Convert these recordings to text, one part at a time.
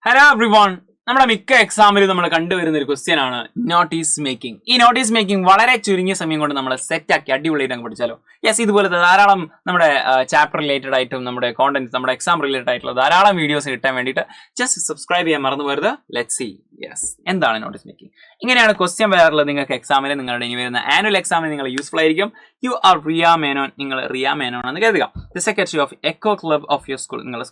Hello everyone. നമ്മുടെ മിക്ക എക്സാമിലും നമ്മൾ കണ്ടുവരുന്ന ഒരു ക്വസ്റ്റ്യൻ ആണ് നോട്ടീസ് മേക്കിംഗ്. ഈ നോട്ടീസ് മേക്കിംഗ് വളരെ ചുരുങ്ങിയ സമയം കൊണ്ട് നമ്മൾ സെറ്റ് ആക്കി അടിപൊളിയായിട്ട് അങ്ങ് പഠിച്ചാലോ. യെസ്, ഇതുപോലത്തെ ധാരാളം നമ്മുടെ ചാപ്റ്റർ റിലേറ്റഡ് ആയിട്ടും നമ്മുടെ കോണ്ടന്റ് നമ്മുടെ എക്സാം റിലേറ്റഡ് ആയിട്ടുള്ള ധാരാളം വീഡിയോസ് കിട്ടാൻ വേണ്ടിയിട്ട് ജസ്റ്റ് സബ്സ്ക്രൈബ് ചെയ്യാൻ മറന്നു പോരുത്. Let's see. യെസ്, എന്താണ് നോട്ടീസ് മേക്കിംഗ്? ഇങ്ങനെയാണ് ക്വസ്റ്റ്യൻ വരാറുള്ളത് നിങ്ങൾക്ക് എക്സാമിന്. നിങ്ങളുടെ ഇനി വരുന്ന ആനുവൽ എക്സാമിന് നിങ്ങൾ യൂസ്ഫുൾ ആയിരിക്കും. You are Ria Menon. നിങ്ങൾ റിയ മേനോൻ എന്ന് കരുതുക. The secretary of eco club of your school. നിങ്ങളുടെ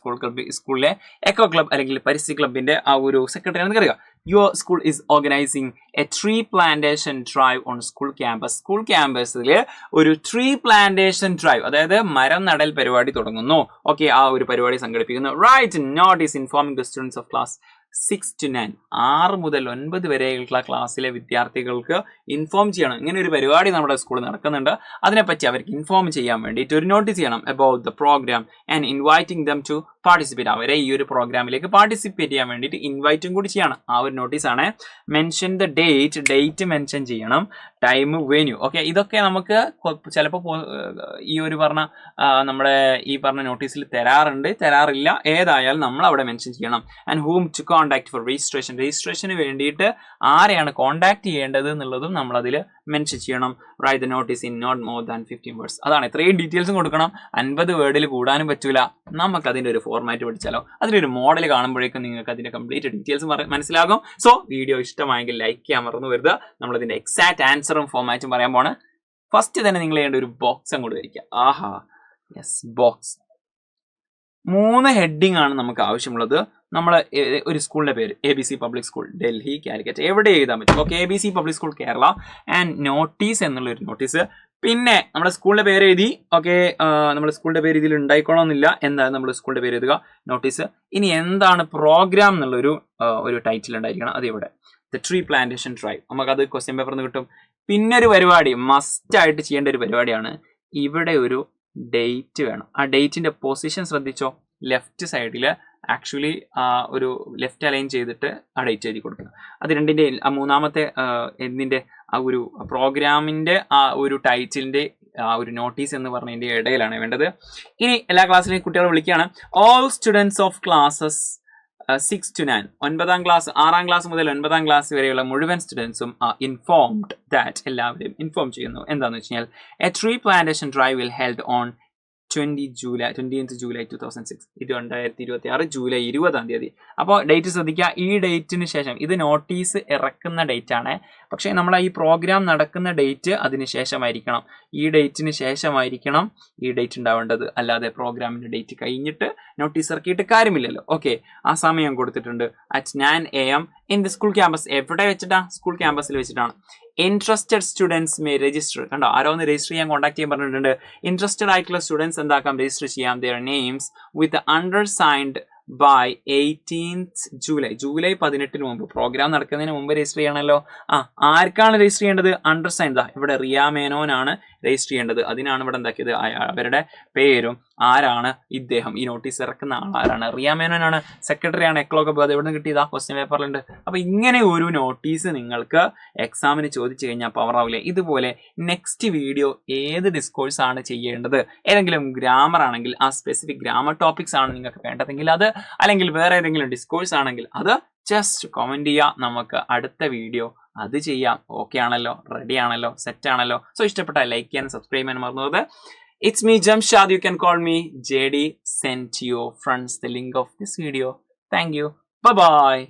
സ്കൂളിലെ എക്കോ ക്ലബ് അല്ലെങ്കിൽ പരിസ്ഥിതി ക്ലബിന്റെ ആ ഒരു സെക്രട്ടറി ആണെന്ന് കരുതുക. Your school is organizing a tree plantation drive on school campus. School ക്യാമ്പസിൽ ഒരു ട്രീ പ്ലാന്റേഷൻ ഡ്രൈവ്, അതായത് മരം നടൽ പരിപാടി തുടങ്ങുന്നു. ഓക്കെ, ആ ഒരു പരിപാടി സംഘടിപ്പിക്കുന്നു. Write notice informing the students of class 6 to 9, 6 മുതൽ 9 വരെയുള്ള ക്ലാസ്സിലെ വിദ്യാർത്ഥികൾക്ക് ഇൻഫോം ചെയ്യണം. ഇങ്ങനെ ഒരു പരിപാടി നമ്മുടെ സ്കൂളിൽ നടക്കുന്നുണ്ട്, അതിനെപ്പറ്റി അവർക്ക് ഇൻഫോം ചെയ്യാൻ വേണ്ടിയിട്ട് ഒരു നോട്ടീസ് ചെയ്യണം about the program and inviting them to participate. അവരെ ഈ ഒരു പ്രോഗ്രാമിലേക്ക് പാർട്ടിസിപ്പേറ്റ് ചെയ്യാൻ വേണ്ടിയിട്ട് ഇൻവൈറ്റും കൂടി ചെയ്യണം. ആ ഒരു നോട്ടീസാണ്. മെൻഷൻ ദ ഡേറ്റ് മെൻഷൻ ചെയ്യണം, ടൈം, വെന്യൂ. ഓക്കെ, ഇതൊക്കെ നമുക്ക് ചിലപ്പോൾ ഈ ഒരു പറഞ്ഞ നമ്മുടെ ഈ പറഞ്ഞ നോട്ടീസിൽ തരാറില്ല. ഏതായാലും നമ്മൾ അവിടെ മെൻഷൻ ചെയ്യണം. And whom to contact for രജിസ്ട്രേഷന് വേണ്ടിയിട്ട് ആരെയാണ് കോൺടാക്ട് ചെയ്യേണ്ടത് എന്നുള്ളതും നമ്മൾ അതിൽ മെൻഷൻ ചെയ്യണം. Write the notice in not more than 15 words. അതാണ്, ഇത്രയും ഡീറ്റെയിൽസും കൊടുക്കണം. 50 വേർഡിൽ കൂടാനും പറ്റൂല. നമുക്ക് അതിൻ്റെ ഒരു ഫോർമാറ്റ് പഠിച്ചാലോ. അതിലൊരു മോഡൽ കാണുമ്പോഴേക്കും നിങ്ങൾക്ക് അതിന്റെ കംപ്ലീറ്റ് ഡീറ്റെയിൽസ് മനസ്സിലാകും. സോ വീഡിയോ ഇഷ്ടമായെങ്കിൽ ലൈക്ക് ചെയ്യാൻ മറന്നു വരുത്. നമ്മളതിന്റെ എക്സാക്ട് ആൻസറും ഫോർമാറ്റും പറയാൻ പോണ്. ഫസ്റ്റ് തന്നെ നിങ്ങൾ ചെയ്യേണ്ട ഒരു ബോക്സ് അങ്ങോട്ട് വരിക. ആഹാ, യെസ്, ബോക്സ്. 3 ഹെഡിങ് ആണ് നമുക്ക് ആവശ്യമുള്ളത്. നമ്മൾ ഒരു സ്കൂളിന്റെ പേര് ABC public school Delhi, Calicut, എവിടെ എഴുതാൻ പറ്റും. Okay, ABC public school Kerala and notice എന്നുള്ളൊരു നോട്ടീസ്. പിന്നെ നമ്മുടെ സ്കൂളിന്റെ പേര് എഴുതി. ഓക്കെ, നമ്മുടെ സ്കൂളിന്റെ പേര് ഇതിൽ ഉണ്ടായിക്കോണമെന്നില്ല. എന്തായാലും നമ്മൾ സ്കൂളിന്റെ പേര് എഴുതുക, നോട്ടീസ്. ഇനി എന്താണ് പ്രോഗ്രാം എന്നുള്ളൊരു ഒരു ടൈറ്റിൽ ഉണ്ടായിരിക്കണം. അത് ഇവിടെ ദ ട്രീ പ്ലാന്റേഷൻ ഡ്രൈവ്. നമുക്കത് ക്വസ്റ്റ്യൻ പേപ്പറിൽ നിന്ന് കിട്ടും. പിന്നെ ഒരു പരിപാടി മസ്റ്റ് ആയിട്ട് ചെയ്യേണ്ട ഒരു പരിപാടിയാണ്. ഇവിടെ ഒരു ഡേറ്റ് വേണം. ആ ഡേറ്റിന്റെ പൊസിഷൻ ശ്രദ്ധിച്ചോ. ലെഫ്റ്റ് സൈഡിൽ ആക്ച്വലി ഒരു ലെഫ്റ്റ് അലൈൻ ചെയ്തിട്ട് ആ ഡേറ്റ് എഴുതി കൊടുക്കുക. അത് രണ്ടിൻ്റെ മൂന്നാമത്തെ എന്തിൻ്റെ ആ ഒരു പ്രോഗ്രാമിൻ്റെ ആ ഒരു ടൈറ്റിലിൻ്റെ ആ ഒരു നോട്ടീസ് എന്ന് പറഞ്ഞതിൻ്റെ ഇടയിലാണ് വേണ്ടത്. ഇനി എല്ലാ ക്ലാസ്സിലെയും കുട്ടികളെ വിളിക്കുകയാണ്. All students of classes 6 to 9, 9ാം class, 6ാം class മുതൽ 9ാം ക്ലാസ് വരെയുള്ള മുഴുവൻ സ്റ്റുഡൻസും ഇൻഫോംഡ് ദാറ്റ്, എല്ലാവരെയും ഇൻഫോം ചെയ്യുന്നു. എന്താണെന്ന് വെച്ച് കഴിഞ്ഞാൽ A tree plantation drive will held on 20th July 2006, 2026 July 20ാം തീയതി. അപ്പോൾ ഡേറ്റ് ശ്രദ്ധിക്കുക. ഈ ഡേറ്റിന് ശേഷം, ഇത് നോട്ടീസ് ഇറക്കുന്ന ഡേറ്റ് ആണ്, പക്ഷേ നമ്മൾ ഈ പ്രോഗ്രാം നടക്കുന്ന ഡേറ്റ് അതിന് ശേഷമായിരിക്കണം. ഈ ഡേറ്റിന് ശേഷമായിരിക്കണം ഈ ഡേറ്റ് ഉണ്ടാവേണ്ടത്. അല്ലാതെ പ്രോഗ്രാമിൻ്റെ ഡേറ്റ് കഴിഞ്ഞിട്ട് നോട്ടീസ് ഇറക്കിയിട്ട് കാര്യമില്ലല്ലോ. ഓക്കെ, ആ സമയം കൊടുത്തിട്ടുണ്ട്. at 9 AM in the school campus. എവിടെ വെച്ചിട്ടാണ്? സ്കൂൾ ക്യാമ്പസിൽ വെച്ചിട്ടാണ്. Interested students may register. കണ്ടോ, ആരോ ഒന്ന് രജിസ്റ്റർ ചെയ്യാൻ കോൺടാക്ട് ചെയ്യാൻ പറഞ്ഞിട്ടുണ്ട്. ഇൻട്രസ്റ്റഡ് ആയിട്ടുള്ള സ്റ്റുഡൻസ് എന്താക്കാം, രജിസ്റ്റർ ചെയ്യാം. their names with undersigned by 18th July. July 18 മുമ്പ്, പ്രോഗ്രാം നടക്കുന്നതിന് മുമ്പ് രജിസ്റ്റർ ചെയ്യണമല്ലോ. ആർക്കാണ് രജിസ്റ്റർ ചെയ്യേണ്ടത്? അണ്ടർസൈൻ. ഇവിടെ റിയ മേനോനാണ് രജിസ്റ്റർ ചെയ്യേണ്ടത്. അതിനാണ് ഇവിടെ എന്താക്കിയത്, അവരുടെ പേരും ആരാണ് ഇദ്ദേഹം, ഈ നോട്ടീസ് ഇറക്കുന്ന ആളാരാണ്, റിയ മേനോനാണ്, സെക്രട്ടറി ആണ് എക്കോ ക്ലബ്. അത് എവിടെ നിന്ന് കിട്ടിയതാ? ക്വസ്റ്റ്യൻ പേപ്പറിലുണ്ട്. അപ്പൊ ഇങ്ങനെ ഒരു നോട്ടീസ് നിങ്ങൾക്ക് എക്സാമിന് ചോദിച്ചു കഴിഞ്ഞാൽ പവർ ആവില്ല. ഇതുപോലെ നെക്സ്റ്റ് വീഡിയോ ഏത് ഡിസ്കോഴ്സ് ആണ് ചെയ്യേണ്ടത്, ഏതെങ്കിലും ഗ്രാമർ ആണെങ്കിൽ ആ സ്പെസിഫിക് ഗ്രാമർ ടോപ്പിക്സ് ആണ് നിങ്ങൾക്ക് വേണ്ടതെങ്കിൽ അത്, അല്ലെങ്കിൽ വേറെ ഏതെങ്കിലും ഡിസ്കോഴ്സ് ആണെങ്കിൽ അത് ജസ്റ്റ് കമന്റ് ചെയ്യാം. നമുക്ക് അടുത്ത വീഡിയോ അത് ചെയ്യാം. ഓക്കെ ആണല്ലോ, റെഡി ആണല്ലോ, സെറ്റ് ആണല്ലോ. സോ ഇഷ്ടപ്പെട്ടാൽ ലൈക്ക് ചെയ്യാനും സബ്സ്ക്രൈബ് ചെയ്യാനും മറന്നത്. It's me Jamshad. You can call me JD. Send to your friends the link of this video. Thank you. Bye bye.